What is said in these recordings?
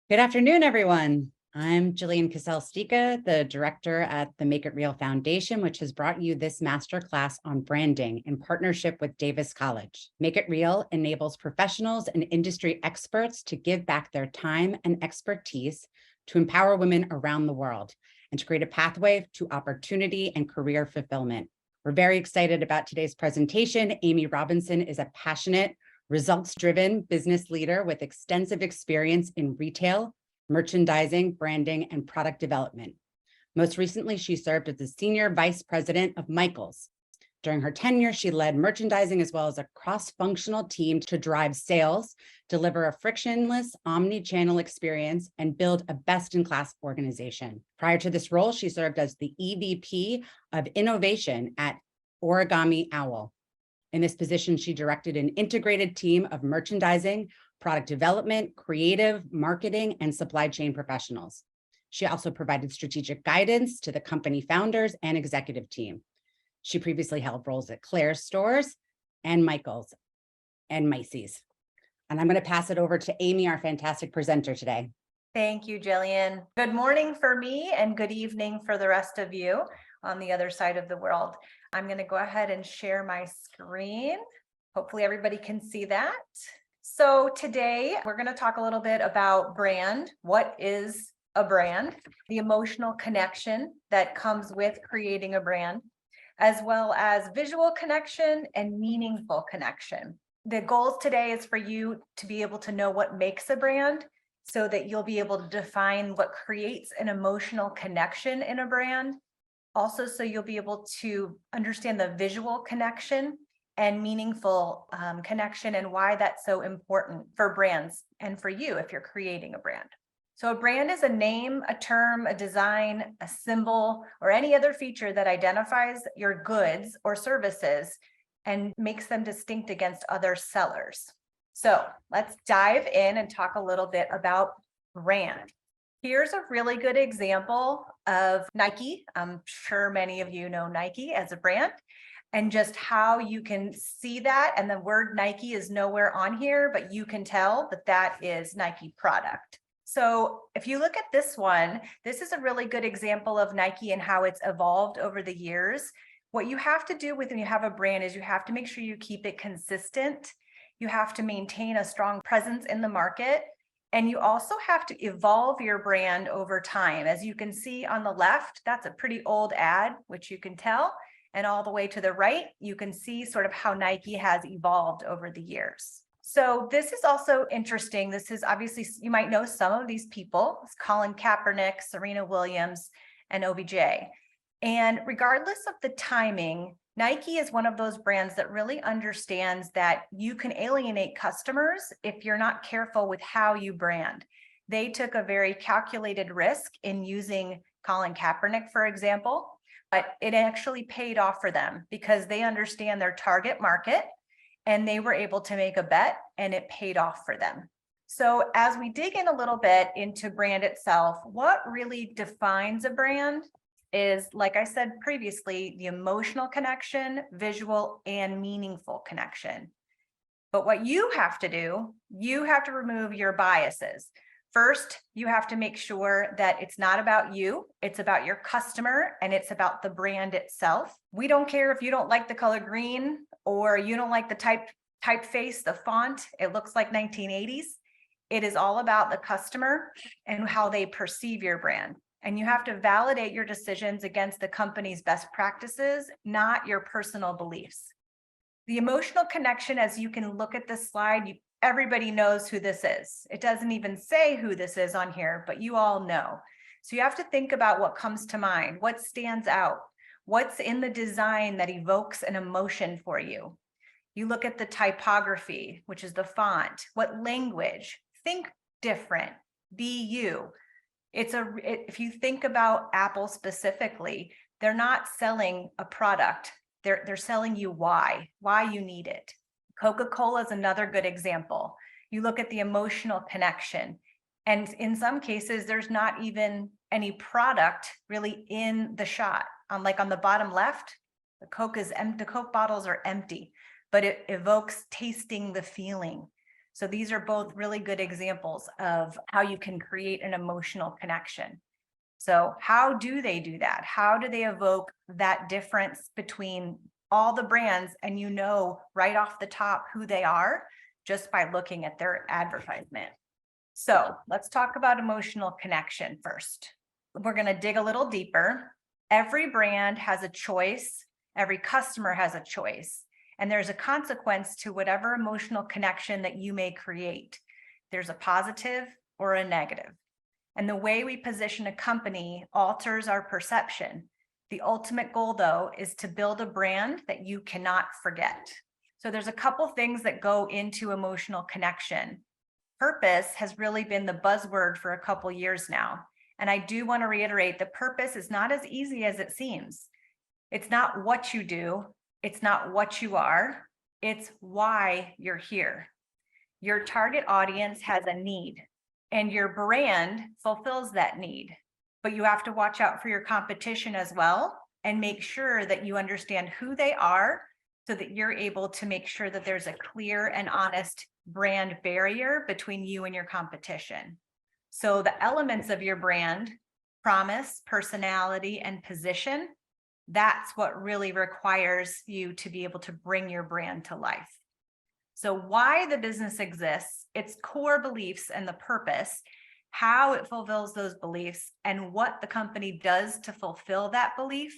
Good afternoon, everyone. I'm Jillian Cassell-Stika, the director at the Make It Real Foundation, which has brought you this masterclass on branding in partnership with Davis College. Make It Real enables professionals and industry experts to give back their time and expertise to empower women around the world and to create a pathway to opportunity and career fulfillment. We're very excited about today's presentation. Amy Robinson is a passionate, results-driven business leader with extensive experience in retail, merchandising, branding, and product development. Most recently, she served as the Senior Vice President of Michaels. During her tenure, she led merchandising as well as a cross-functional team to drive sales, deliver a frictionless omni-channel experience, and build a best-in-class organization. Prior to this role, she served as the EVP of Innovation at Origami Owl. In this position, she directed an integrated team of merchandising, product development, creative, marketing, and supply chain professionals. She also provided strategic guidance to the company founders and executive team. She previously held roles at Claire's Stores and Michaels and Macy's. And I'm going to pass it over to Amy, our fantastic presenter today. Thank you, Jillian. Good morning for me and good evening for the rest of you on the other side of the world. I'm going to go ahead and share my screen. Hopefully everybody can see that. So today we're going to talk a little bit about brand. What is a brand? The emotional connection that comes with creating a brand, as well as visual connection and meaningful connection. The goals today is for you to be able to know what makes a brand so that you'll be able to define what creates an emotional connection in a brand. Also, so you'll be able to understand the visual connection and meaningful connection and why that's so important for brands and for you if you're creating a brand. So a brand is a name, a term, a design, a symbol, or any other feature that identifies your goods or services and makes them distinct against other sellers. So let's dive in and talk a little bit about brand. Here's a really good example of Nike. I'm sure many of you know Nike as a brand and just how you can see that. And the word Nike is nowhere on here, but you can tell that that is Nike product. So if you look at this one, this is a really good example of Nike and how it's evolved over the years. What you have to do when you have a brand is you have to make sure you keep it consistent. You have to maintain a strong presence in the market. And you also have to evolve your brand over time. As you can see on the left, that's a pretty old ad, which you can tell. And all the way to the right, you can see sort of how Nike has evolved over the years. So this is also interesting. This is obviously, you might know some of these people. It's Colin Kaepernick, Serena Williams, and OBJ. And regardless of the timing, Nike is one of those brands that really understands that you can alienate customers if you're not careful with how you brand. They took a very calculated risk in using Colin Kaepernick, for example, but it actually paid off for them because they understand their target market and they were able to make a bet and it paid off for them. So as we dig in a little bit into brand itself, what really defines a brand is, like I said previously, the emotional connection, visual and meaningful connection. But what you have to do, you have to remove your biases. First, you have to make sure that it's not about you, it's about your customer and it's about the brand itself. We don't care if you don't like the color green or you don't like the typeface, the font, it looks like 1980s. It is all about the customer and how they perceive your brand. And you have to validate your decisions against the company's best practices, not your personal beliefs. The emotional connection, as you can look at this slide, everybody knows who this is. It doesn't even say who this is on here, but you all know. So you have to think about what comes to mind, what stands out, what's in the design that evokes an emotion for you. You look at the typography, which is the font, what language, think different, be you. If you think about Apple specifically, they're not selling a product. They're selling you why you need it. Coca-Cola is another good example. You look at the emotional connection, and in some cases, there's not even any product really in the shot. Like on the bottom left, the Coke bottles are empty, but it evokes tasting the feeling. So these are both really good examples of how you can create an emotional connection. So how do they do that? How do they evoke that difference between all the brands and you know right off the top who they are just by looking at their advertisement? So let's talk about emotional connection first. We're going to dig a little deeper. Every brand has a choice. Every customer has a choice. And there's a consequence to whatever emotional connection that you may create. There's a positive or a negative. And the way we position a company alters our perception. The ultimate goal, though, is to build a brand that you cannot forget. So there's a couple things that go into emotional connection. Purpose has really been the buzzword for a couple years now. And I do want to reiterate that purpose is not as easy as it seems. It's not what you do. It's not what you are. It's why you're here. Your target audience has a need and your brand fulfills that need. But you have to watch out for your competition as well and make sure that you understand who they are so that you're able to make sure that there's a clear and honest brand barrier between you and your competition. So the elements of your brand, promise, personality, and position, that's what really requires you to be able to bring your brand to life. So why the business exists, its core beliefs and the purpose, how it fulfills those beliefs, and what the company does to fulfill that belief,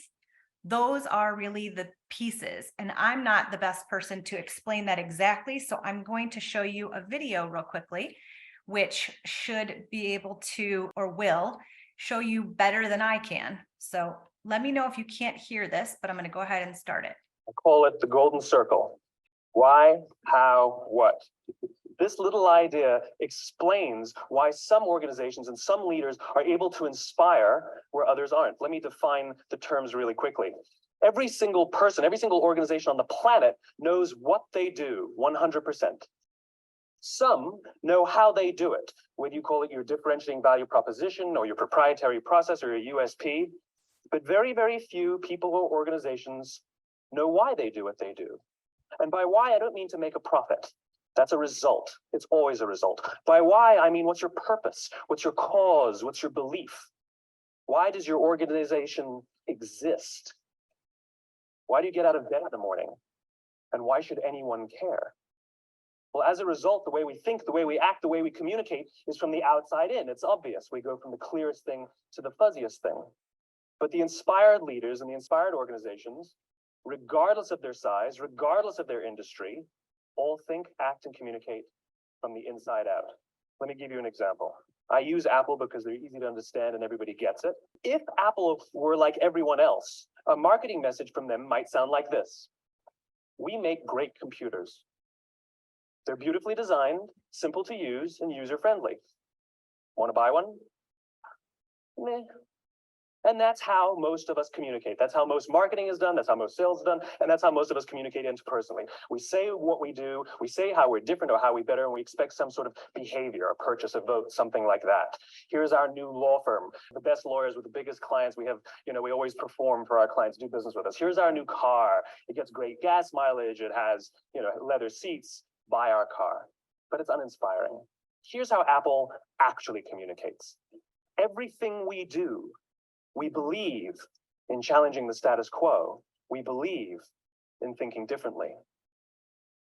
those are really the pieces. And I'm not the best person to explain that exactly. So I'm going to show you a video real quickly, which should be able to, or will, show you better than I can. So let me know if you can't hear this, but I'm going to go ahead and start it. I call it the golden circle. Why, how, what? This little idea explains why some organizations and some leaders are able to inspire where others aren't. Let me define the terms really quickly. Every single person, every single organization on the planet knows what they do 100%. Some know how they do it, whether you call it your differentiating value proposition or your proprietary process or your USP. But very, very few people or organizations know why they do what they do. And by why, I don't mean to make a profit. That's a result. It's always a result. By why, I mean, what's your purpose? What's your cause? What's your belief? Why does your organization exist? Why do you get out of bed in the morning? And why should anyone care? Well, as a result, the way we think, the way we act, the way we communicate is from the outside in. It's obvious. We go from the clearest thing to the fuzziest thing. But the inspired leaders and the inspired organizations, regardless of their size, regardless of their industry, all think, act, and communicate from the inside out. Let me give you an example. I use Apple because they're easy to understand and everybody gets it. If Apple were like everyone else, a marketing message from them might sound like this. We make great computers. They're beautifully designed, simple to use, and user-friendly. Want to buy one? Meh. And that's how most of us communicate. That's how most marketing is done. That's how most sales is done. And that's how most of us communicate interpersonally. We say what we do. We say how we're different or how we better, and we expect some sort of behavior, a purchase, a vote, something like that. Here's our new law firm, the best lawyers with the biggest clients. We have, we always perform for our clients, do business with us. Here's our new car. It gets great gas mileage. It has, leather seats. Buy our car. But it's uninspiring. Here's how Apple actually communicates. Everything we do, we believe in challenging the status quo. We believe in thinking differently.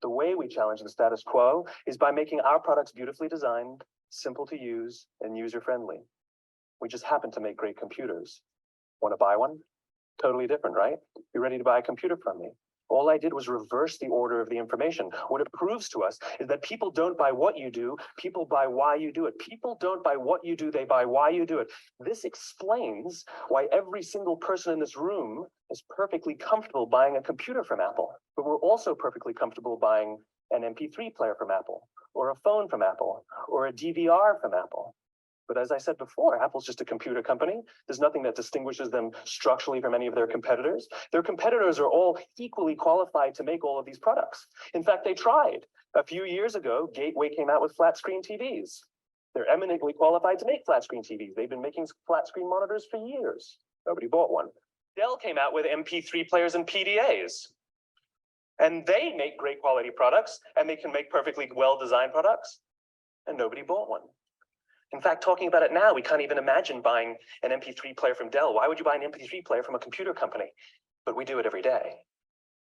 The way we challenge the status quo is by making our products beautifully designed, simple to use, and user-friendly. We just happen to make great computers. Want to buy one? Totally different, right? You're ready to buy a computer from me. All I did was reverse the order of the information. What it proves to us is that people don't buy what you do, people buy why you do it. People don't buy what you do, they buy why you do it. This explains why every single person in this room is perfectly comfortable buying a computer from Apple. But we're also perfectly comfortable buying an MP3 player from Apple, or a phone from Apple, or a DVR from Apple. But as I said before, Apple's just a computer company. There's nothing that distinguishes them structurally from any of their competitors. Their competitors are all equally qualified to make all of these products. In fact, they tried. A few years ago, Gateway came out with flat screen TVs. They're eminently qualified to make flat screen TVs. They've been making flat screen monitors for years. Nobody bought one. Dell came out with MP3 players and PDAs. And they make great quality products, and they can make perfectly well-designed products, and nobody bought one. In fact, talking about it now, we can't even imagine buying an MP3 player from Dell. Why would you buy an MP3 player from a computer company? But we do it every day.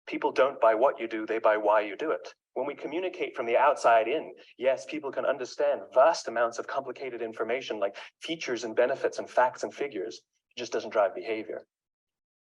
People don't buy what you do, they buy why you do it. When we communicate from the outside in, yes, people can understand vast amounts of complicated information like features and benefits and facts and figures. It just doesn't drive behavior.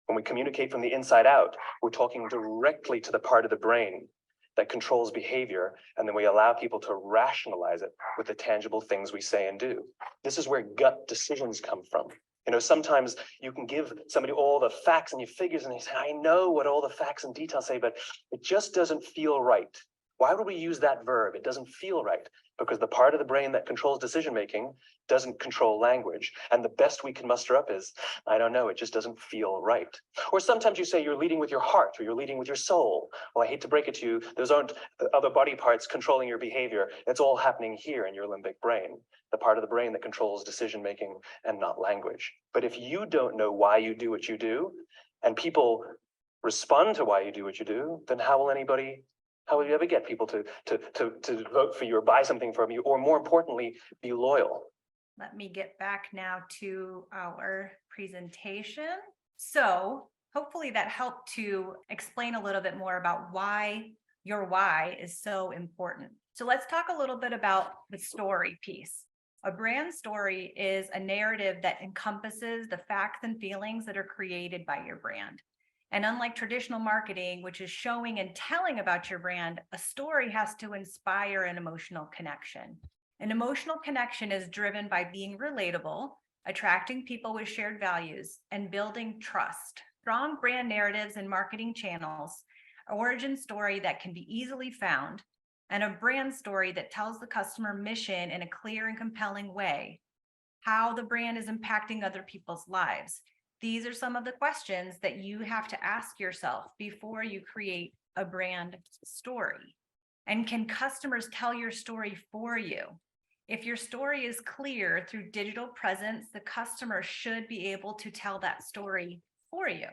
When we communicate from the inside out, we're talking directly to the part of the brain that controls behavior, and then we allow people to rationalize it with the tangible things we say and do. This is where gut decisions come from. You know, sometimes you can give somebody all the facts and your figures, and they say, I know what all the facts and details say, but it just doesn't feel right. Why would we use that verb? It doesn't feel right, because the part of the brain that controls decision-making doesn't control language. And the best we can muster up is, I don't know, it just doesn't feel right. Or sometimes you say you're leading with your heart, or you're leading with your soul. Well, I hate to break it to you, those aren't other body parts controlling your behavior. It's all happening here in your limbic brain, the part of the brain that controls decision-making and not language. But if you don't know why you do what you do, and people respond to why you do what you do, then how will you ever get people to vote for you or buy something from you, or more importantly, be loyal? Let me get back now to our presentation. So hopefully that helped to explain a little bit more about why your why is so important. So let's talk a little bit about the story piece. A brand story is a narrative that encompasses the facts and feelings that are created by your brand. And unlike traditional marketing, which is showing and telling about your brand, a story has to inspire an emotional connection. An emotional connection is driven by being relatable, attracting people with shared values, and building trust. Strong brand narratives and marketing channels, an origin story that can be easily found, and a brand story that tells the customer mission in a clear and compelling way, how the brand is impacting other people's lives. These are some of the questions that you have to ask yourself before you create a brand story. And can customers tell your story for you? If your story is clear through digital presence, the customer should be able to tell that story for you.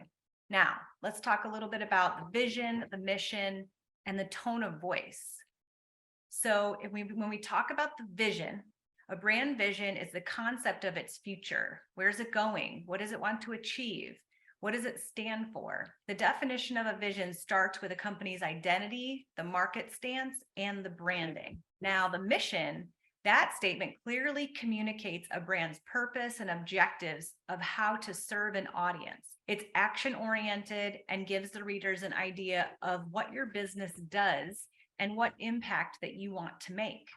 Now, let's talk a little bit about the vision, the mission, and the tone of voice. So when we talk about the vision, a brand vision is the concept of its future. Where's it going? What does it want to achieve? What does it stand for? The definition of a vision starts with a company's identity, the market stance, and the branding. Now, the mission, that statement clearly communicates a brand's purpose and objectives of how to serve an audience. It's action-oriented and gives the readers an idea of what your business does and what impact that you want to make.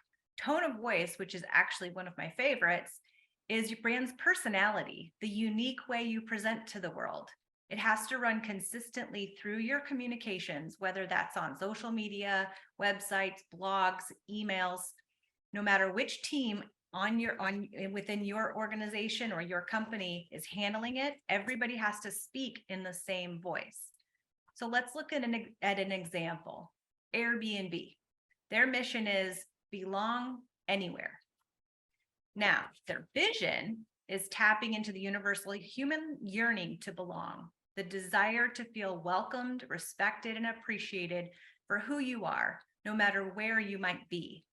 Tone of voice, which is actually one of my favorites, is your brand's personality, the unique way you present to the world. It has to run consistently through your communications, whether that's on social media, websites, blogs, emails. No matter which team within your organization or your company is handling it, everybody has to speak in the same voice. So let's look at an example. Airbnb. Their mission is belong anywhere. Now, their vision is tapping into the universal human yearning to belong, the desire to feel welcomed, respected, and appreciated for who you are, no matter where you might be.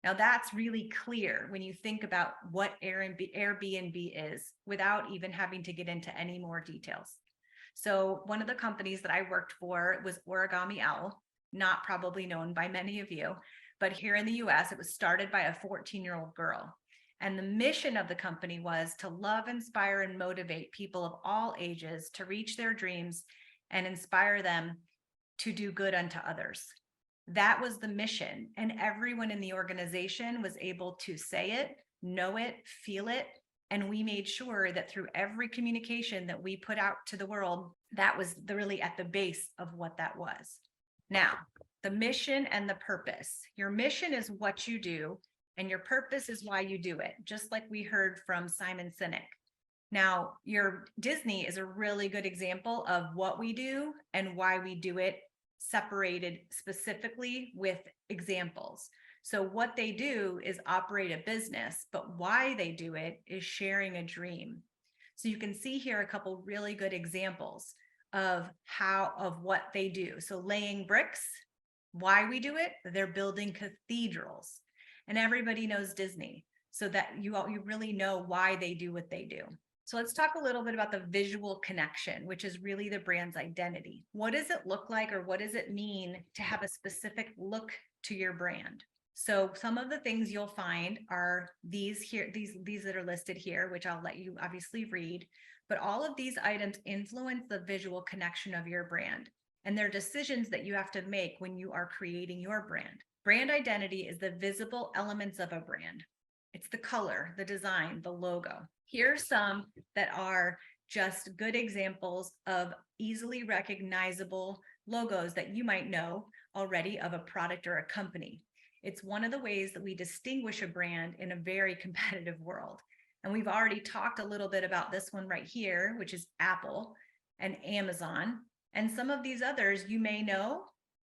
Now, that's really clear when you think about what Airbnb is without even having to get into any more details. So one of the companies that I worked for was Origami Owl, not probably known by many of you, but here in the US, it was started by a 14-year-old girl. And the mission of the company was to love, inspire, and motivate people of all ages to reach their dreams and inspire them to do good unto others. That was the mission, and everyone in the organization was able to say it, know it, feel it, and we made sure that through every communication that we put out to the world, that was really at the base of what that was. Now, the mission and the purpose. Your mission is what you do, and your purpose is why you do it, just like we heard from Simon Sinek. Now, your Disney is a really good example of what we do and why we do it, separated specifically with examples. So what they do is operate a business, but why they do it is sharing a dream. So you can see here a couple really good examples. of what they do. So laying bricks, why we do it, they're building cathedrals, and everybody knows Disney, so that you really know why they do what they do. So let's talk a little bit about the visual connection, which is really the brand's identity. What does it look like, or what does it mean to have a specific look to your brand? So some of the things you'll find are these here, these that are listed here, which I'll let you obviously read, but all of these items influence the visual connection of your brand. And they're decisions that you have to make when you are creating your brand. Brand identity is the visible elements of a brand. It's the color, the design, the logo. Here's some that are just good examples of easily recognizable logos that you might know already of a product or a company. It's one of the ways that we distinguish a brand in a very competitive world. And we've already talked a little bit about this one right here, which is Apple and Amazon. And some of these others you may know,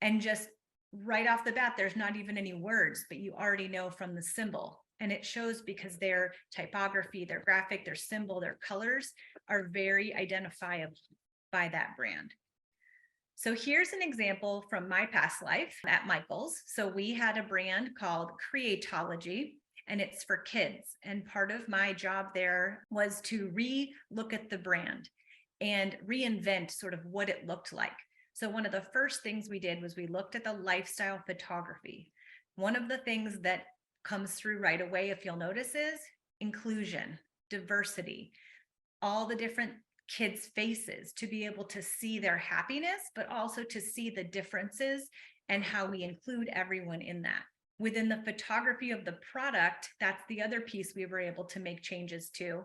and just right off the bat, there's not even any words, but you already know from the symbol. And it shows because their typography, their graphic, their symbol, their colors are very identifiable by that brand. So here's an example from my past life at Michael's. So we had a brand called Creatology, and it's for kids. And part of my job there was to re-look at the brand and reinvent sort of what it looked like. So one of the first things we did was we looked at the lifestyle photography. One of the things that comes through right away, if you'll notice, is inclusion, diversity, all the different kids' faces, to be able to see their happiness, but also to see the differences and how we include everyone in that. Within the photography of the product, that's the other piece we were able to make changes to.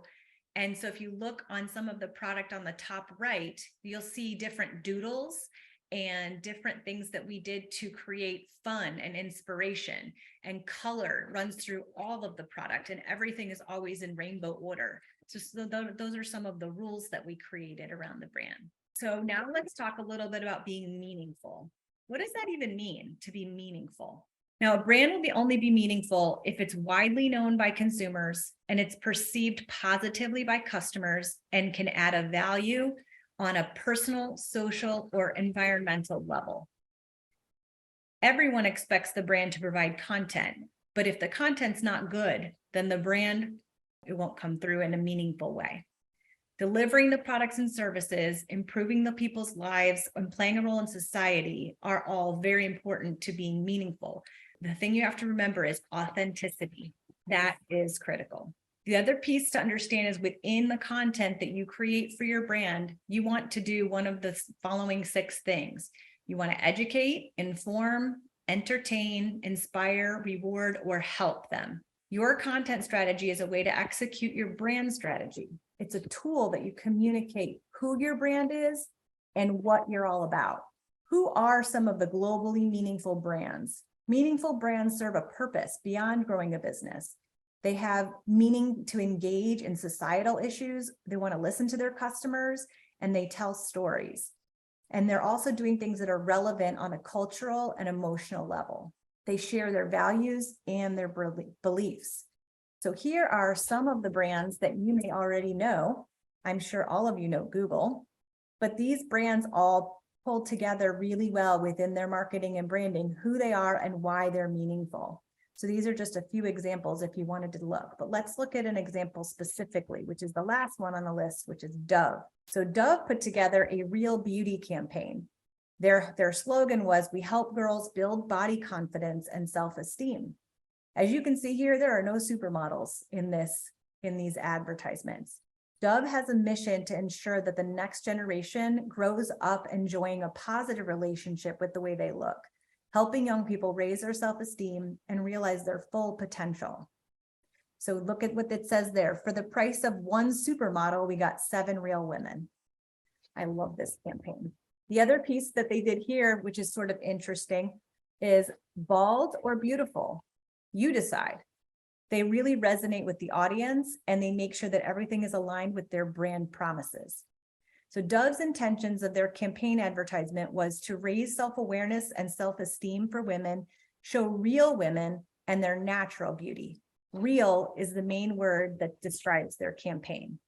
And so if you look on some of the product on the top right, you'll see different doodles and different things that we did to create fun and inspiration, and color runs through all of the product, and everything is always in rainbow order. So those are some of the rules that we created around the brand. So now let's talk a little bit about being meaningful. What does that even mean, to be meaningful? Now, a brand will only be meaningful if it's widely known by consumers and it's perceived positively by customers and can add a value on a personal, social, or environmental level. Everyone expects the brand to provide content, but if the content's not good, then the brand, it won't come through in a meaningful way. Delivering the products and services, improving the people's lives, and playing a role in society are all very important to being meaningful. The thing you have to remember is authenticity. That is critical. The other piece to understand is within the content that you create for your brand, you want to do one of the following 6 things. You want to educate, inform, entertain, inspire, reward, or help them. Your content strategy is a way to execute your brand strategy. It's a tool that you communicate who your brand is and what you're all about. Who are some of the globally meaningful brands? Meaningful brands serve a purpose beyond growing a business. They have meaning to engage in societal issues. They want to listen to their customers, and they tell stories. And they're also doing things that are relevant on a cultural and emotional level. They share their values and their beliefs. So here are some of the brands that you may already know. I'm sure all of you know Google, but these brands all pull together really well within their marketing and branding, who they are and why they're meaningful. So these are just a few examples if you wanted to look, but let's look at an example specifically, which is the last one on the list, which is Dove. So Dove put together a real beauty campaign. Their slogan was, "We help girls build body confidence and self-esteem." As you can see here, there are no supermodels in these advertisements. Dove has a mission to ensure that the next generation grows up enjoying a positive relationship with the way they look, helping young people raise their self-esteem and realize their full potential. So look at what it says there. For the price of 1 supermodel, we got 7 real women. I love this campaign. The other piece that they did here, which is sort of interesting, is bald or beautiful. You decide. They really resonate with the audience, and they make sure that everything is aligned with their brand promises. So Dove's intentions of their campaign advertisement was to raise self-awareness and self-esteem for women, show real women and their natural beauty. Real is the main word that describes their campaign.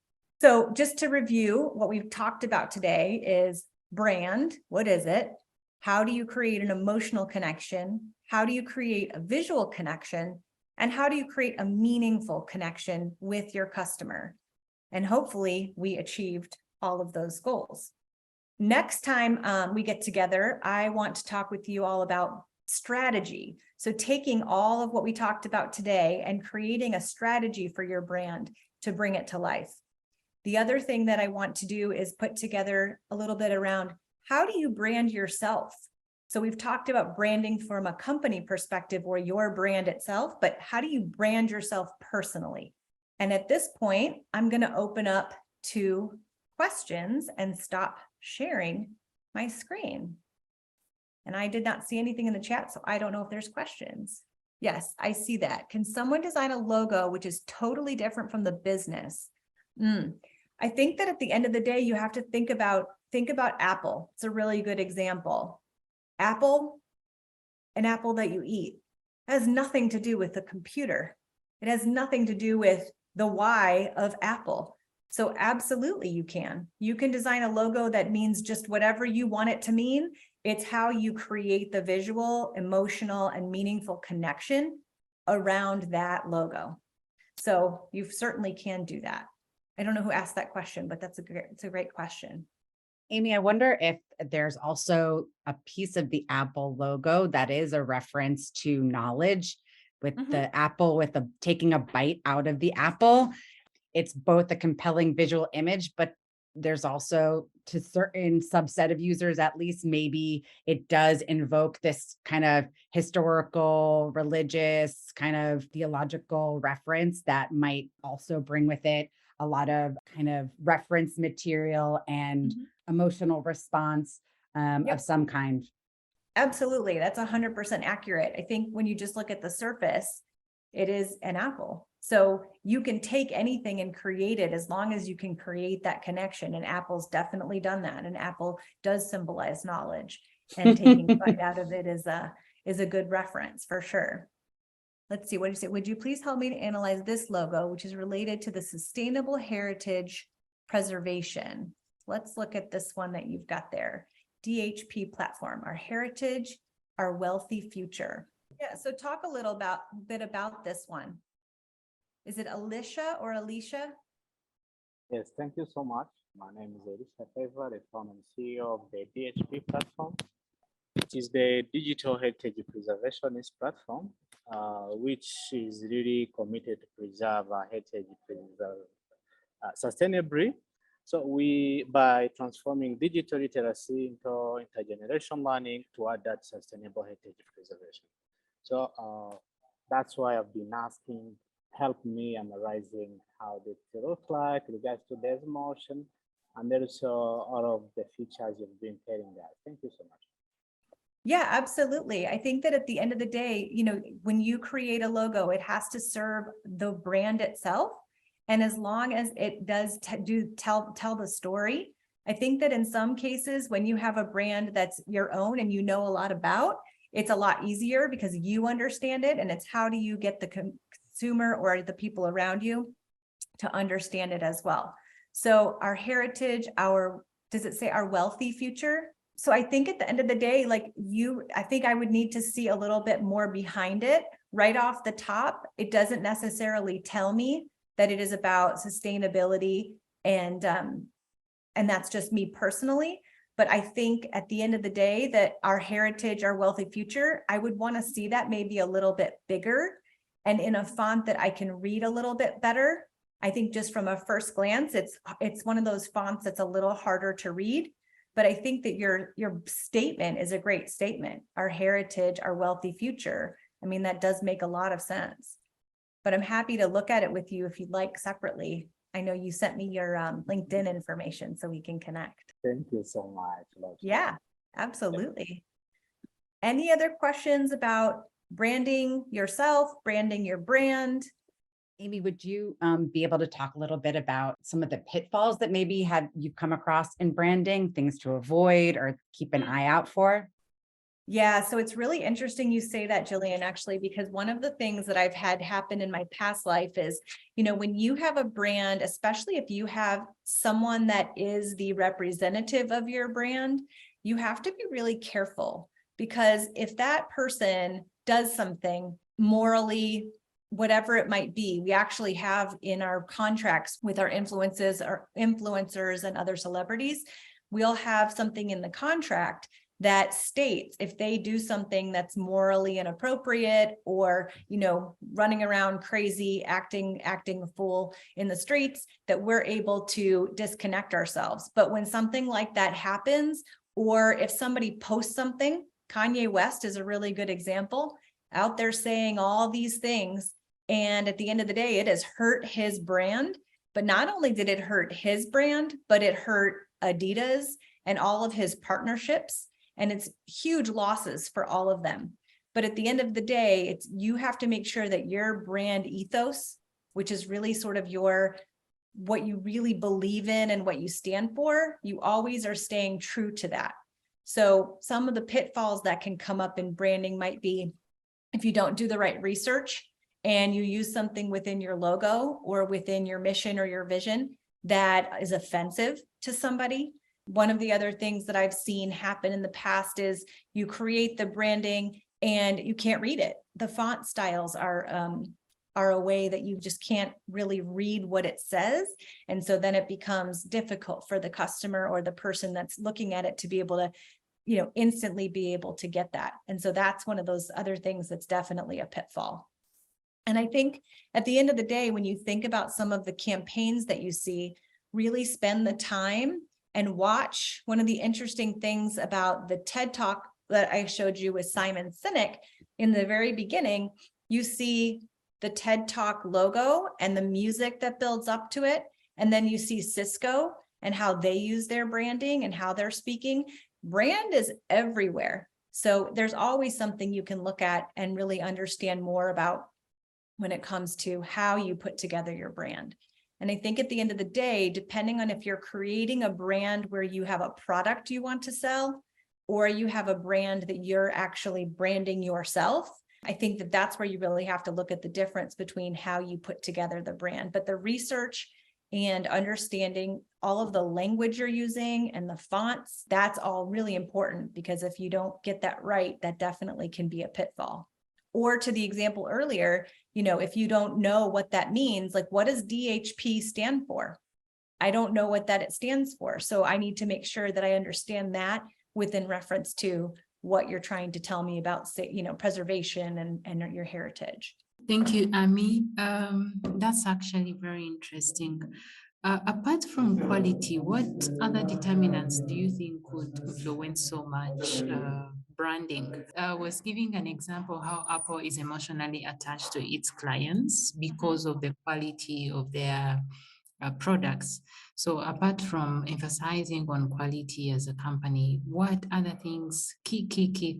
So just to review, what we've talked about today is brand, what is it? How do you create an emotional connection? How do you create a visual connection? And how do you create a meaningful connection with your customer? And hopefully we achieved all of those goals. Next time we get together, I want to talk with you all about strategy. So taking all of what we talked about today and creating a strategy for your brand to bring it to life. The other thing that I want to do is put together a little bit around how do you brand yourself? So we've talked about branding from a company perspective or your brand itself, but how do you brand yourself personally? And at this point, I'm going to open up to questions and stop sharing my screen. And I did not see anything in the chat, so I don't know if there's questions. Yes, I see that. Can someone design a logo which is totally different from the business? I think that at the end of the day, you have to think about Apple. It's a really good example. Apple, an apple that you eat, has nothing to do with the computer. It has nothing to do with the why of Apple. So absolutely you can. You can design a logo that means just whatever you want it to mean. It's how you create the visual, emotional, and meaningful connection around that logo. So you certainly can do that. I don't know who asked that question, but it's a great question. Amy, I wonder if there's also a piece of the Apple logo that is a reference to knowledge with the apple, with the taking a bite out of the apple. It's both a compelling visual image, but there's also, to certain subset of users, at least, maybe it does invoke this kind of historical, religious, kind of theological reference that might also bring with it a lot of kind of reference material and emotional response of some kind. Absolutely. That's 100% accurate. I think when you just look at the surface, it is an apple. So you can take anything and create it as long as you can create that connection. And Apple's definitely done that. And Apple does symbolize knowledge, and taking a bite out of it is a good reference for sure. Let's see, what do you say? Would you please help me to analyze this logo, which is related to the sustainable heritage preservation? Let's look at this one that you've got there. DHP platform, our heritage, our wealthy future. Yeah, so talk a little bit about this one. Is it Alicia or Alicia? Yes, thank you so much. My name is Alicia Favor, the founder and CEO of the DHP platform, which is the Digital Heritage Preservationist platform, which is really committed to preserve our heritage sustainably. So by transforming digital literacy into intergenerational learning toward that sustainable heritage preservation. So that's why I've been asking, help me analyzing how it look like regards to this motion, and also all of the features you've been telling that. Thank you so much. Yeah, absolutely. I think that at the end of the day, when you create a logo, it has to serve the brand itself. And as long as it does tell the story, I think that in some cases, when you have a brand that's your own and you know a lot about, it's a lot easier because you understand it. And it's how do you get the consumer or the people around you to understand it as well. So our heritage, does it say our wealthy future? So I think at the end of the day, I think I would need to see a little bit more behind it. Right off the top, it doesn't necessarily tell me that it is about sustainability, and that's just me personally. But I think at the end of the day that our heritage, our wealthy future, I would want to see that maybe a little bit bigger and in a font that I can read a little bit better. I think just from a first glance, it's one of those fonts that's a little harder to read. But I think that your statement is a great statement. Our heritage, our wealthy future. I mean, that does make a lot of sense. But I'm happy to look at it with you if you'd like separately. I know you sent me your LinkedIn information so we can connect. Thank you so much. Yeah, absolutely. Any other questions about branding yourself, branding your brand? Amy, would you be able to talk a little bit about some of the pitfalls that maybe you've come across in branding, things to avoid or keep an eye out for? Yeah, so it's really interesting you say that, Jillian, actually, because one of the things that I've had happen in my past life is, when you have a brand, especially if you have someone that is the representative of your brand, you have to be really careful, because if that person does something morally, whatever it might be, we actually have in our contracts with our influencers and other celebrities, we'll have something in the contract that states if they do something that's morally inappropriate, or running around crazy, acting a fool in the streets, that we're able to disconnect ourselves. But when something like that happens, or if somebody posts something, Kanye West is a really good example, out there saying all these things, and at the end of the day it has hurt his brand. But not only did it hurt his brand, but it hurt Adidas and all of his partnerships. And it's huge losses for all of them. But at the end of the day, you have to make sure that your brand ethos, which is really sort of what you really believe in and what you stand for, you always are staying true to that. So some of the pitfalls that can come up in branding might be if you don't do the right research and you use something within your logo or within your mission or your vision that is offensive to somebody. One of the other things that I've seen happen in the past is you create the branding and you can't read it. The font styles are a way that you just can't really read what it says. And so then it becomes difficult for the customer or the person that's looking at it to be able to, instantly be able to get that. And so that's one of those other things that's definitely a pitfall. And I think at the end of the day, when you think about some of the campaigns that you see, really spend the time and watch. One of the interesting things about the TED Talk that I showed you with Simon Sinek, in the very beginning, you see the TED Talk logo and the music that builds up to it. And then you see Cisco and how they use their branding and how they're speaking. Brand is everywhere. So there's always something you can look at and really understand more about when it comes to how you put together your brand. And I think at the end of the day, depending on if you're creating a brand where you have a product you want to sell, or you have a brand that you're actually branding yourself, I think that that's where you really have to look at the difference between how you put together the brand. But the research and understanding all of the language you're using and the fonts, that's all really important, because if you don't get that right, that definitely can be a pitfall. Or to the example earlier, if you don't know what that means, like what does DHP stand for? I don't know what that it stands for. So I need to make sure that I understand that within reference to what you're trying to tell me about, preservation and your heritage. Thank you, Amy. That's actually very interesting. Apart from quality, what other determinants do you think could influence so much branding? I was giving an example how Apple is emotionally attached to its clients because of the quality of their products. So apart from emphasizing on quality as a company, what other things, key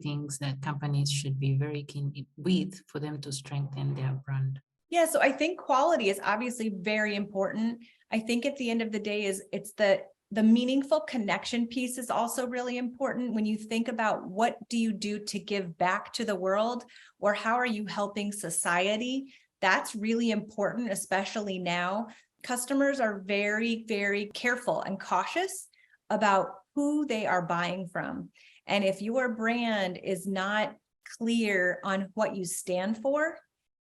things that companies should be very keen with for them to strengthen their brand? Yeah, so I think quality is obviously very important. I think at the end of the day it's the meaningful connection piece is also really important. When you think about what do you do to give back to the world, or how are you helping society, that's really important, especially now. Customers are very, very careful and cautious about who they are buying from. And if your brand is not clear on what you stand for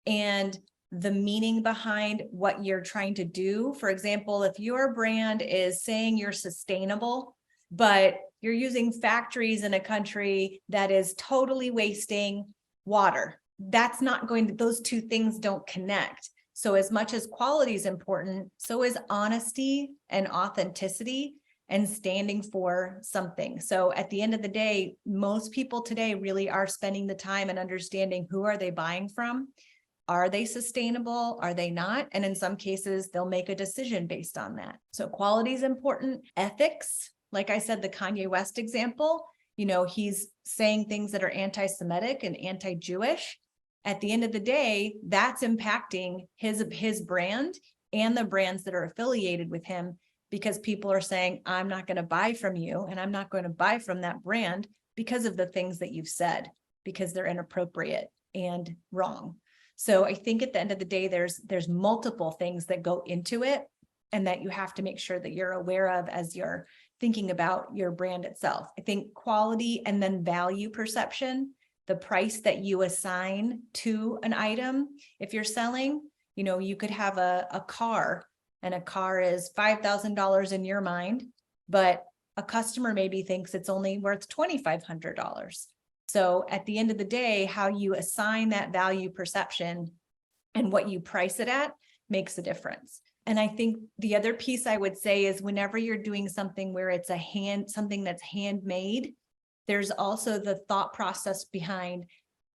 and the meaning behind what you're trying to do. For example, if your brand is saying you're sustainable, but you're using factories in a country that is totally wasting water, that's not going to, those two things don't connect. So as much as quality is important, so is honesty and authenticity and standing for something. So at the end of the day, most people today really are spending the time and understanding who are they buying from. Are they sustainable? Are they not? And in some cases, they'll make a decision based on that. So quality is important. Ethics, like I said, the Kanye West example, he's saying things that are anti-Semitic and anti-Jewish. At the end of the day, that's impacting his brand and the brands that are affiliated with him, because people are saying, I'm not going to buy from you and I'm not going to buy from that brand because of the things that you've said, because they're inappropriate and wrong. So I think at the end of the day, there's multiple things that go into it and that you have to make sure that you're aware of as you're thinking about your brand itself. I think quality and then value perception, the price that you assign to an item. If you're selling, you could have a car, and a car is $5,000 in your mind, but a customer maybe thinks it's only worth $2,500. So at the end of the day, how you assign that value perception and what you price it at makes a difference. And I think the other piece I would say is whenever you're doing something where it's something that's handmade, there's also the thought process behind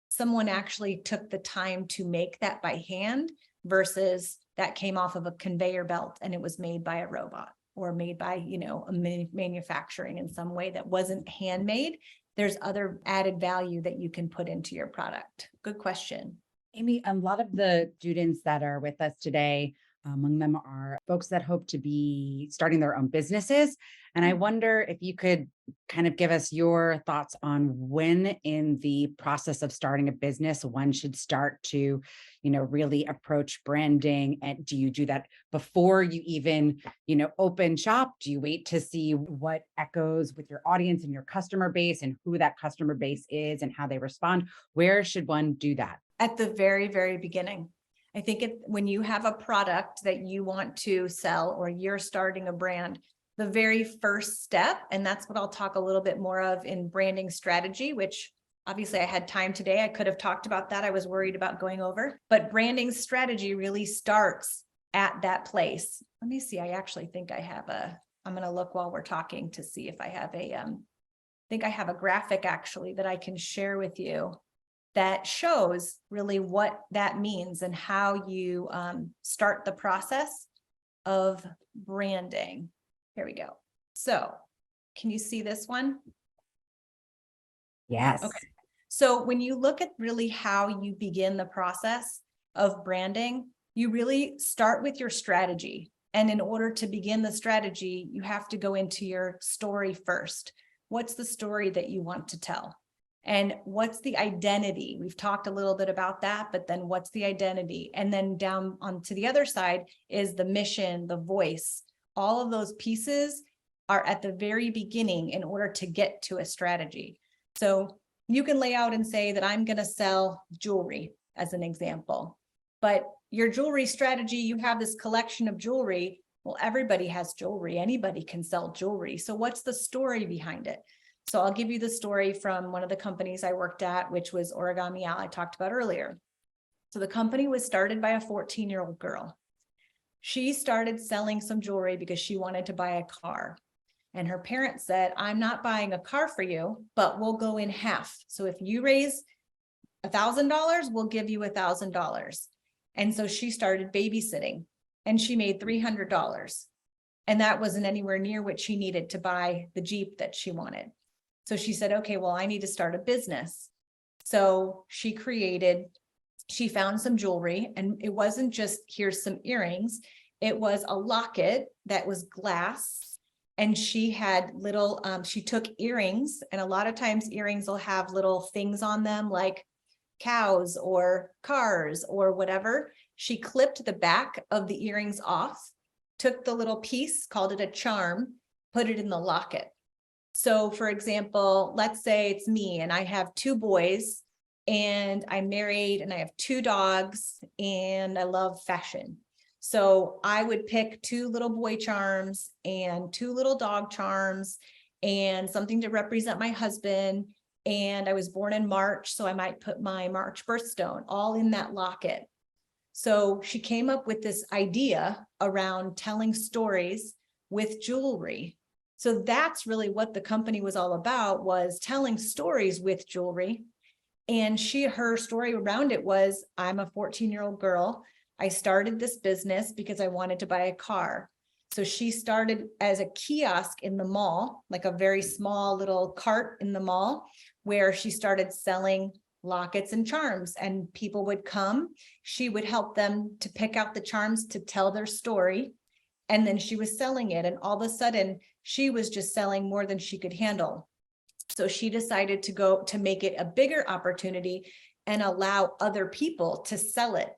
someone actually took the time to make that by hand versus that came off of a conveyor belt and it was made by a robot or made by, a manufacturing in some way that wasn't handmade. There's other added value that you can put into your product. Good question. Amy, a lot of the students that are with us today, among them are folks that hope to be starting their own businesses. And I wonder if you could kind of give us your thoughts on when in the process of starting a business, one should start to, really approach branding. And do you do that before you even, open shop? Do you wait to see what echoes with your audience and your customer base and who that customer base is and how they respond? Where should one do that? At the very, very beginning. I think when you have a product that you want to sell or you're starting a brand, the very first step, and that's what I'll talk a little bit more of in branding strategy, which obviously I had time today. I could have talked about that. I was worried about going over, but branding strategy really starts at that place. Let me see. I actually think I have I'm going to look while we're talking to see if I have I think I have a graphic actually that I can share with you that shows really what that means and how you start the process of branding. Here we go. So can you see this one? Yes. Okay. So when you look at really how you begin the process of branding, you really start with your strategy. And in order to begin the strategy, you have to go into your story first. What's the story that you want to tell? And what's the identity? We've talked a little bit about that, but then what's the identity? And then down onto the other side is the mission, the voice. All of those pieces are at the very beginning in order to get to a strategy. So you can lay out and say that I'm going to sell jewelry as an example, but your jewelry strategy, you have this collection of jewelry. Well, everybody has jewelry. Anybody can sell jewelry. So what's the story behind it? So I'll give you the story from one of the companies I worked at, which was Origami Al I talked about earlier. So the company was started by a 14-year-old girl. She started selling some jewelry because she wanted to buy a car. And her parents said, I'm not buying a car for you, but we'll go in half. So if you raise $1,000, we'll give you $1,000. And so she started babysitting and she made $300. And that wasn't anywhere near what she needed to buy the Jeep that she wanted. So she said, okay, well, I need to start a business. So she found some jewelry, and it wasn't just here's some earrings. It was a locket that was glass. And she had little, she took earrings, and a lot of times earrings will have little things on them like cows or cars or whatever. She clipped the back of the earrings off, took the little piece, called it a charm, put it in the locket. So for example, let's say it's me and I have 2 boys and I'm married and I have 2 dogs and I love fashion. So I would pick 2 little boy charms and 2 little dog charms and something to represent my husband. And I was born in March, so I might put my March birthstone all in that locket. So she came up with this idea around telling stories with jewelry. So that's really what the company was all about, was telling stories with jewelry. And her story around it was, I'm a 14-year-old girl. I started this business because I wanted to buy a car. So she started as a kiosk in the mall, like a very small little cart in the mall, where she started selling lockets and charms, and people would come. She would help them to pick out the charms to tell their story. And then she was selling it. And all of a sudden she was just selling more than she could handle. So she decided to go to make it a bigger opportunity and allow other people to sell it.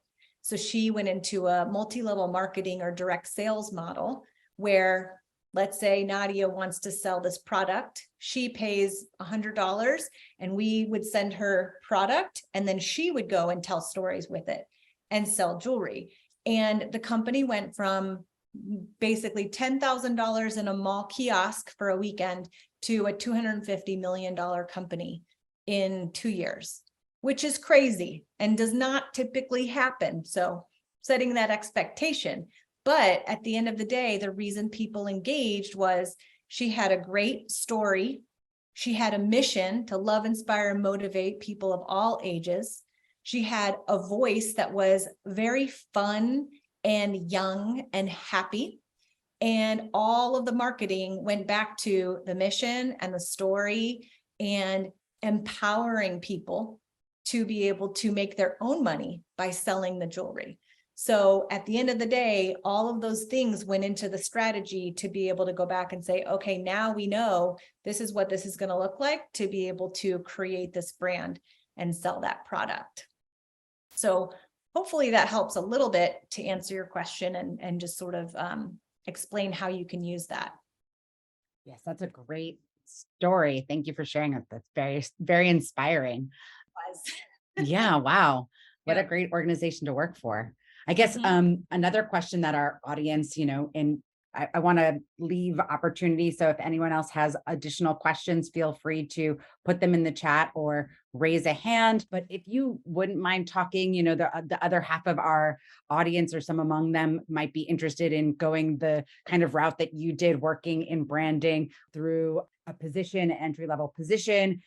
So she went into a multi-level marketing or direct sales model where, let's say Nadia wants to sell this product. She pays $100 and we would send her product, and then she would go and tell stories with it and sell jewelry. And the company went from basically $10,000 in a mall kiosk for a weekend to a $250 million company in 2 years, which is crazy and does not typically happen. So setting that expectation. But at the end of the day, the reason people engaged was she had a great story. She had a mission to love, inspire, and motivate people of all ages. She had a voice that was very fun and young and happy. And all of the marketing went back to the mission and the story and empowering people to be able to make their own money by selling the jewelry. So at the end of the day, all of those things went into the strategy to be able to go back and say, okay, now we know this is what this is going to look like to be able to create this brand and sell that product. So hopefully that helps a little bit to answer your question and just sort of explain how you can use that. Yes, that's a great story. Thank you for sharing it. That's very, very inspiring. Yeah, wow. What a Yeah. great organization to work for. I guess another question that our audience, and I want to leave opportunity. So if anyone else has additional questions, feel free to put them in the chat or raise a hand. But if you wouldn't mind talking, the other half of our audience or some among them might be interested in going the kind of route that you did, working in branding through a position, entry-level position,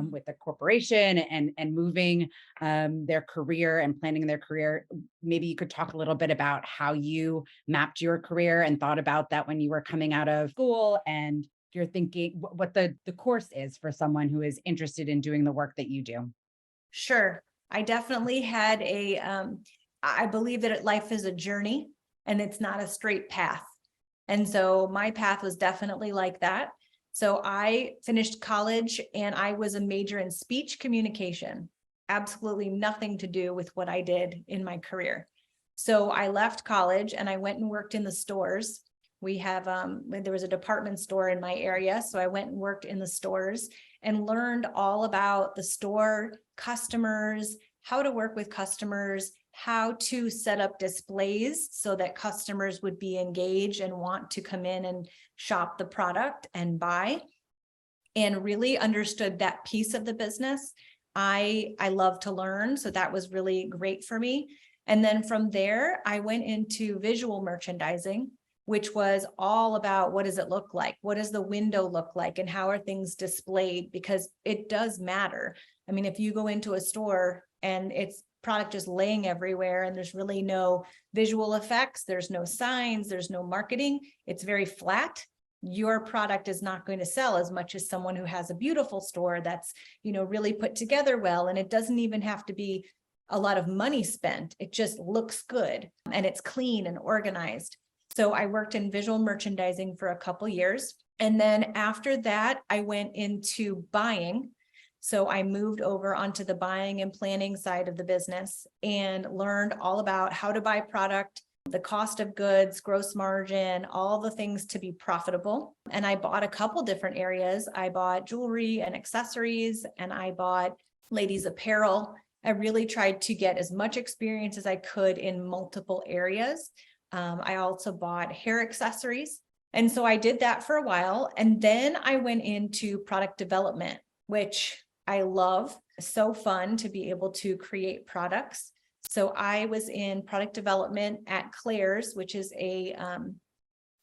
with the corporation and moving their career and planning their career. Maybe you could talk a little bit about how you mapped your career and thought about that when you were coming out of school, and you're thinking what the course is for someone who is interested in doing the work that you do. Sure. I definitely had I believe that life is a journey and it's not a straight path. And so my path was definitely like that. So I finished college and I was a major in speech communication, absolutely nothing to do with what I did in my career. So I left college and I went and worked in the stores. We have, there was a department store in my area. So I went and worked in the stores and learned all about the store, customers, how to work with customers, how to set up displays so that customers would be engaged and want to come in and shop the product and buy, and really understood that piece of the business. I love to learn, so that was really great for me. And then from there, I went into visual merchandising, which was all about what does it look like? What does the window look like? And how are things displayed? Because it does matter. I mean, if you go into a store and it's product just laying everywhere and there's really no visual effects, there's no signs, there's no marketing, it's very flat, your product is not going to sell as much as someone who has a beautiful store that's, really put together well. And it doesn't even have to be a lot of money spent. It just looks good and it's clean and organized. So I worked in visual merchandising for a couple years. And then after that, I went into buying. So I moved over onto the buying and planning side of the business and learned all about how to buy product, the cost of goods, gross margin, all the things to be profitable. And I bought a couple different areas. I bought jewelry and accessories, and I bought ladies apparel. I really tried to get as much experience as I could in multiple areas. I also bought hair accessories. And so I did that for a while. And then I went into product development, which I love. So fun to be able to create products. So I was in product development at Claire's, which is a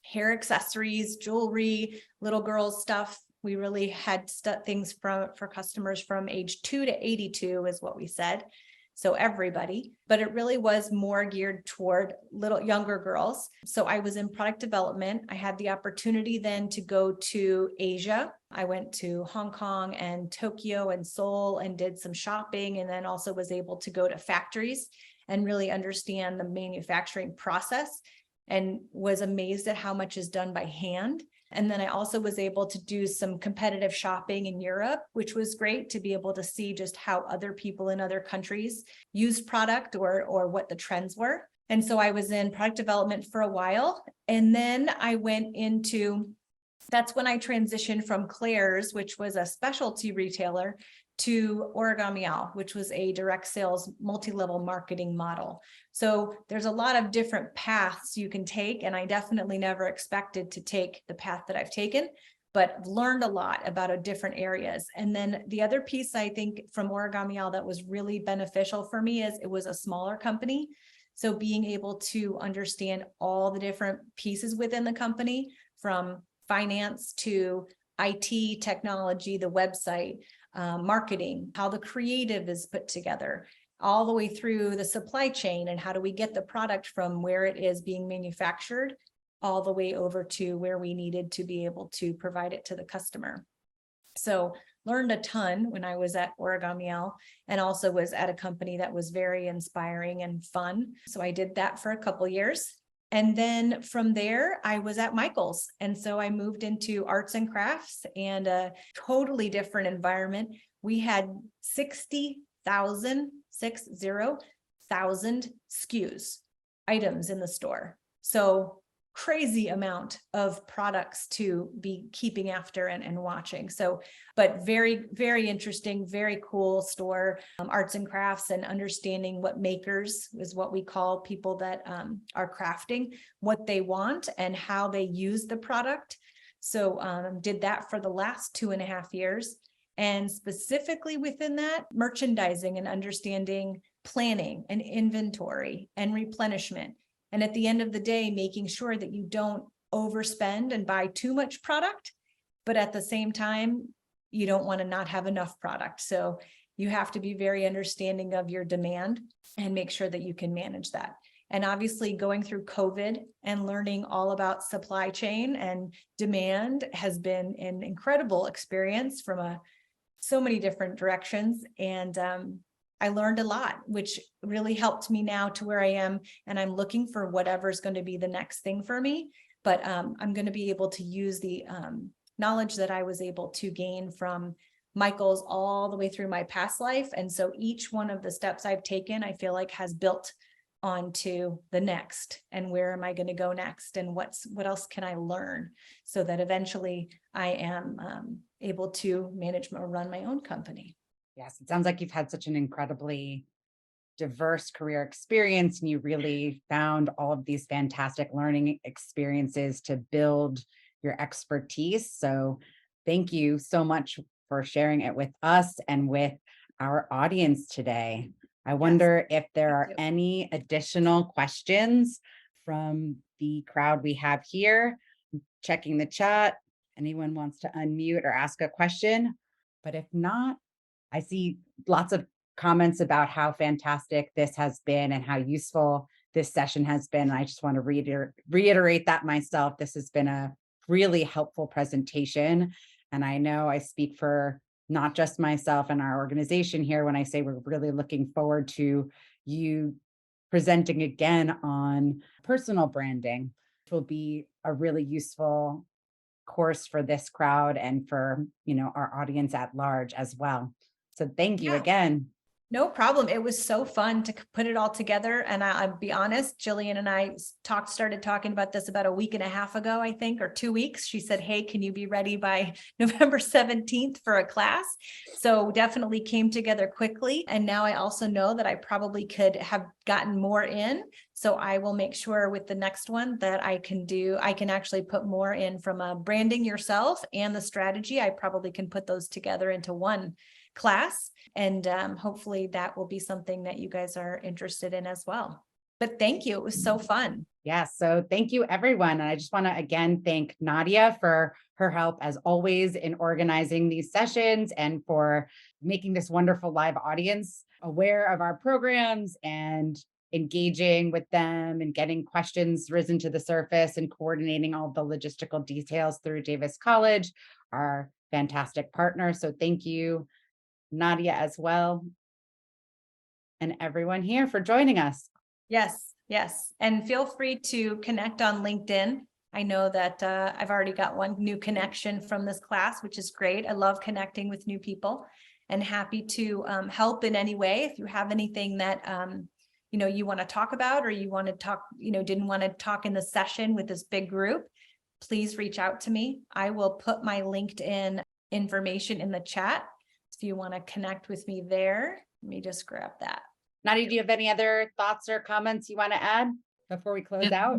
hair accessories, jewelry, little girls stuff. We really had things for customers from age 2 to 82 is what we said. So everybody, but it really was more geared toward little younger girls. So I was in product development. I had the opportunity then to go to Asia. I went to Hong Kong and Tokyo and Seoul and did some shopping, and then also was able to go to factories and really understand the manufacturing process, and was amazed at how much is done by hand And then I also was able to do some competitive shopping in Europe, which was great to be able to see just how other people in other countries used product or what the trends were. And so I was in product development for a while. And then I went into, that's when I transitioned from Claire's, which was a specialty retailer, to Origami Owl, which was a direct sales multi-level marketing model. So there's a lot of different paths you can take, and I definitely never expected to take the path that I've taken, but learned a lot about different areas. And then the other piece I think from Origami Owl that was really beneficial for me is it was a smaller company. So being able to understand all the different pieces within the company, from finance to IT, technology, the website, marketing, how the creative is put together, all the way through the supply chain and how do we get the product from where it is being manufactured all the way over to where we needed to be able to provide it to the customer. So learned a ton when I was at Origami Owl, and also was at a company that was very inspiring and fun. So I did that for a couple years. And then from there, I was at Michael's. And so I moved into arts and crafts and a totally different environment. We had 60,000 SKUs, items in the store. So crazy amount of products to be keeping after and watching. So, but very, very interesting, very cool store, arts and crafts, and understanding what makers is what we call people that are crafting, what they want and how they use the product. So did that for the last 2.5 years. And specifically within that, merchandising and understanding planning and inventory and replenishment. And at the end of the day, making sure that you don't overspend and buy too much product, but at the same time, you don't want to not have enough product. So you have to be very understanding of your demand and make sure that you can manage that. And obviously going through COVID and learning all about supply chain and demand has been an incredible experience from so many different directions. And I learned a lot, which really helped me now to where I am. And I'm looking for whatever's going to be the next thing for me. But I'm going to be able to use the knowledge that I was able to gain from Michael's all the way through my past life. And so each one of the steps I've taken, I feel like has built onto the next. And where am I going to go next? And what else can I learn so that eventually I am able to manage or run my own company? Yes, it sounds like you've had such an incredibly diverse career experience, and you really found all of these fantastic learning experiences to build your expertise. So thank you so much for sharing it with us and with our audience today. I wonder if there are any additional questions from the crowd we have here. Checking the chat. Anyone wants to unmute or ask a question? But if not, I see lots of comments about how fantastic this has been and how useful this session has been. I just want to reiterate that myself. This has been a really helpful presentation. And I know I speak for not just myself and our organization here when I say we're really looking forward to you presenting again on personal branding, which will be a really useful course for this crowd and for, our audience at large as well. So thank you again. No problem. It was so fun to put it all together. And I'll be honest, Jillian and I started talking about this about a week and a half ago, I think, or 2 weeks. She said, hey, can you be ready by November 17th for a class? So definitely came together quickly. And now I also know that I probably could have gotten more in. So I will make sure with the next one that I can actually put more in from branding yourself and the strategy. I probably can put those together into one class. And hopefully that will be something that you guys are interested in as well. But thank you. It was so fun. Yes. So thank you, everyone. And I just want to again thank Nadia for her help as always in organizing these sessions and for making this wonderful live audience aware of our programs and engaging with them and getting questions risen to the surface and coordinating all the logistical details through Davis College, our fantastic partner. So thank you, Nadia, as well, and everyone here for joining us. Yes. And feel free to connect on LinkedIn. I know that I've already got one new connection from this class, which is great. I love connecting with new people and happy to help in any way. If you have anything that you want to talk about, or you want to talk, didn't want to talk in the session with this big group, please reach out to me. I will put my LinkedIn information in the chat if you want to connect with me there. Let me just grab that. Nadia, do you have any other thoughts or comments you want to add before we close out?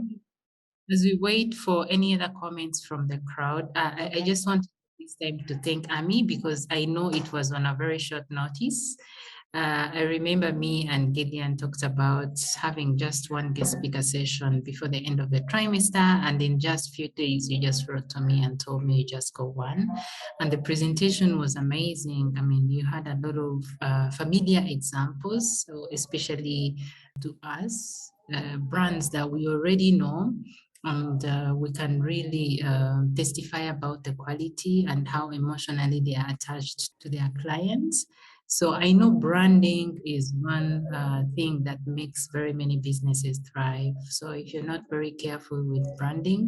As we wait for any other comments from the crowd, I Okay. just want this time to thank Amy, because I know it was on a very short notice. I remember me and Gideon talked about having just one guest speaker session before the end of the trimester, and in just few days, you just wrote to me and told me you just go one. And the presentation was amazing. I mean, you had a lot of familiar examples, so especially to us, brands that we already know, and we can really testify about the quality and how emotionally they are attached to their clients. So I know branding is one thing that makes very many businesses thrive. So if you're not very careful with branding,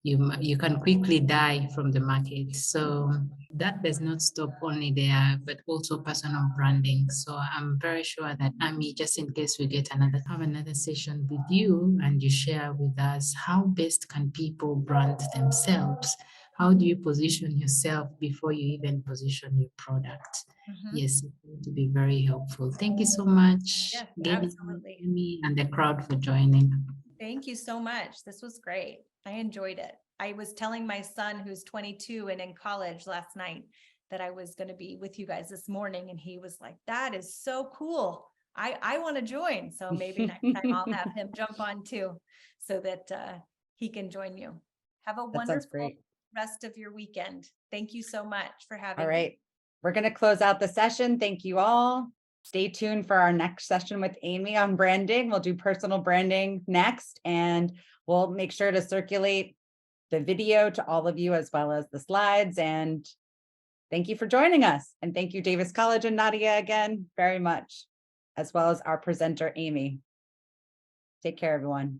you can quickly die from the market. So that does not stop only there, but also personal branding. So I'm very sure that Amy, just in case we get have another session with you and you share with us how best can people brand themselves. How do you position yourself before you even position your product? Yes, it's going to be very helpful. Thank you so much, Yes, Gideon, absolutely. Amy, and the crowd for joining. Thank you so much. This was great. I enjoyed it. I was telling my son, who's 22 and in college, last night that I was going to be with you guys this morning. And he was like, that is so cool. I want to join. So maybe next time I'll have him jump on too, so that he can join you. Have a That sounds wonderful great. rest of your weekend. Thank you so much for having All me. right. We're going to close out the session. Thank you all. Stay tuned for our next session with Amy on branding. We'll do personal branding next, and we'll make sure to circulate the video to all of you as well as the slides. And thank you for joining us. And thank you, Davis College and Nadia, again, very much, as well as our presenter, Amy. Take care, everyone.